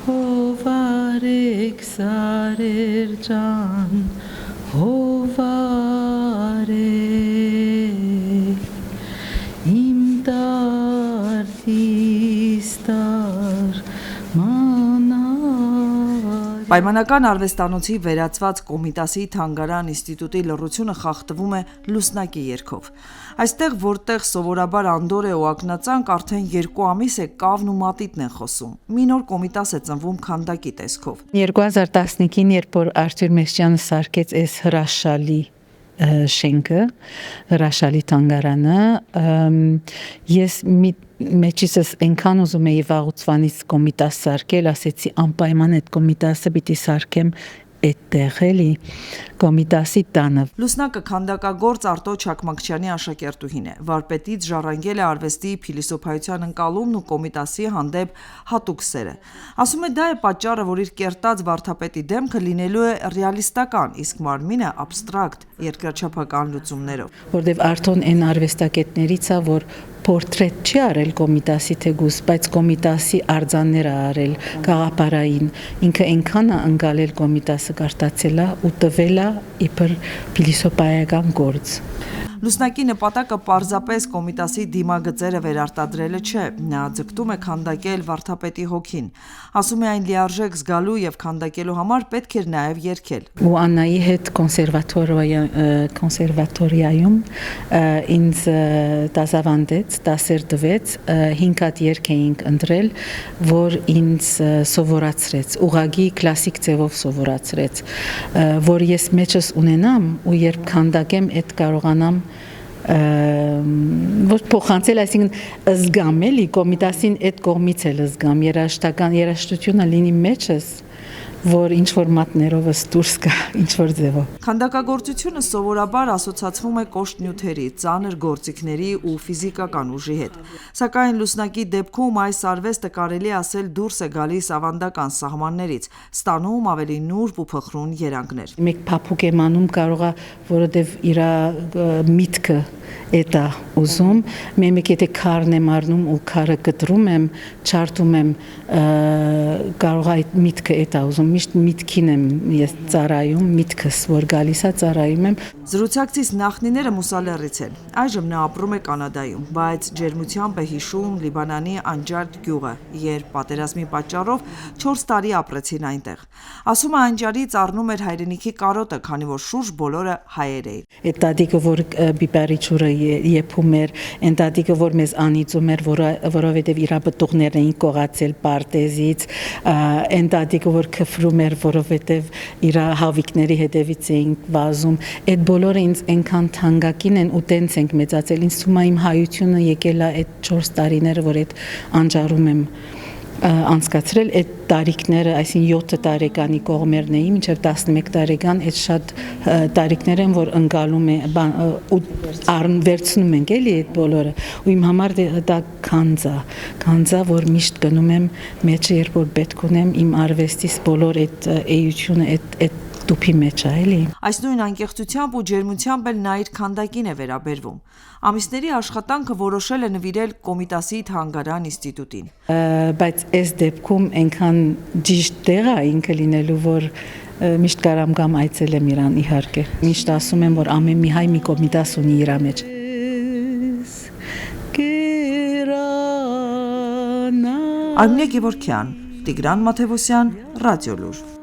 Հովարեք սարեր ջան, հովարեք, իմ տարտիս տար մանար։ Պայմանական արվեստանոցի վերածված Կոմիտասի թանգարան ինստիտուտի լռությունը խախտվում է Լուսնակի երգով։ Այստեղ, որտեղ սովորաբար անդոր է ու ակնածանք, արդեն 2 ամիս է կավն ու մատիտն են խոսում։ Մի նոր Կոմիտաս է ծնվում քանդակի տեսքով։ 2015-ին, երբ որ Արտուր Մեսճյանը սարքեց այս հրաշալի շենքը, հրաշալի թանգարանը, ես մեջիսս այնքան ուզում էի վաղուց Կոմիտաս սարքել, ասեցի անպայման այդ Կոմիտասը պիտի սարքեմ այդտեղ էլի Կոմիտասի տանը։ Լուսնակը քանդակագործ Արտո Չակմակչյանի աշակերտուհին է։ Վարպետից ժառանգել է արվեստի փիլիսոփայության ընկալումն ու Կոմիտասի հանդեպ հատուկ սերը։ Ասում է դա է պատճառը, որ իր կերտած վարդապետի դեմքը լինելու է ռեալիստական, իսկ մարմինը աբստրակտ, երկրաչափական լուծումներով։ Որտեվ Արտոն այն արվեստագետներից է, որ պորտրետ չի արել Կոմիտասի թեգուս, բայց Կոմիտասի արձանները արել գաղափարային, ինքը այնքան է ընկալել Կոմիտասը կարտացել է ու տվել է իբր փիլիսոփայական գործ։ Լուսնակի նպատակը պարզապես Կոմիտասի դիմագծերը վերարտադրելը չէ, նա ձգտում է քանդակել վարդապետի հոգին։ Ասում է այն լիարժեք զգալու եւ քանդակելու համար պետք էր նաեւ երգել։ Ու Աննայի հետ կոնսերվատորիայում ինձ դասավանդեց, դասեր տվեց, 5 հատ երգ էինք ընտրել, որ ինձ սովորացրեց, ուղղակի կլասիկ ձևով սովորացրեց, որ ես մեջս ունենամ ու երբ քանդակեմ այդ կարողանամ ոչ փոխանցել, այսինքն զգամ էլի Կոմիտասին այդ կողմից էլ զգամ, երաժշտությունը լինի մեջս, որ ինչ-որ մատներովս դուրս գա, ինչ-որ ձևով։ Քանդակագործությունը սովորաբար ասոցացվում է կոշտ նյութերի, ծանր գործիքների ու ֆիզիկական ուժի հետ։ Սակայն Լուսնակի դեպքում այս արվեստը կարելի ասել դուրս է գալիս ավանդական սահմաններից, ստանում ավելի նուրբ ու փխրուն երանգներ։ Մեկ փափուկ եմ անում կարող է, որովհետև իր միտքը էդ է ուզում, մեկ եթե քարն եմ առնում ու քարը կտրում եմ, չարտում եմ, կարող է այդ միտքը էդ է ուզում, միշտ միտքին եմ ես ծառայում, միտքս որ գալիս է ծառայում եմ։ Զրուցակցիս նախնիները մուսալեռից են, այժմ նա ապրում է Կանադայում, բայց ջերմությամբ է հիշում Լիբանանի Անջարդ գյուղը, երբ պատերազմի պատճառով 4 տարի ապրեցին այնտեղ։ Ասում է անջարից առնում էր հայրենիքի կարոտը, քանի որ շուրջ բոլորը հայեր էին։ Այդ տատիկը որ բիպարի ջուրը եփում էր, այն տատիկը որ մեզ անիծում էր, որովհետև իր պտուղներն էին կողացել պարտեզից, այն տատիկը որ քֆրում էր, որովհետև իր հավիկների հետևից էին վազում, այդ բոլորը ինձ այնքան թանկագին են ու տենց ենք մեծացել, ինձ թվում է իմ հայությունը եկել է այդ 4 տարիները, որ այդ անջարում եմ անցկացրել, այդ տարիքները, այսինքն 7 տարեկանի կողմերն էին, մինչև 11 տարեկան, այդ շատ տարիքներ են, որ ընկալում է ու վերցնում ենք էլի այդ բոլորը, ու իմ համար դա քանձա, որ միշտ գնում եմ մեջը, երբ որ պետք ունեմ, իմ արվեստիս բոլոր այդ էությունը, այդ տուփի մեջ է, էլի։ Այս նույն անկեղծությամբ ու ջերմությամբ էլ նա իր քանդակին է վերաբերվում։ Ամիսների աշխատանքը որոշել է նվիրել Կոմիտասի թանգարան ինստիտուտին։ Բայց այս դեպքում այնքան ճիշտ տեղ է ինքը լինելու, որ միշտ կարամ կամ այցելեմ իրան, իհարկե։ Միշտ ասում եմ, որ ամեն մի հայ մի Կոմիտաս ունի իր մեջ։ Արմինե Գևորգյան, Տիգրան Մաթևոսյան, Ռադիոլուր։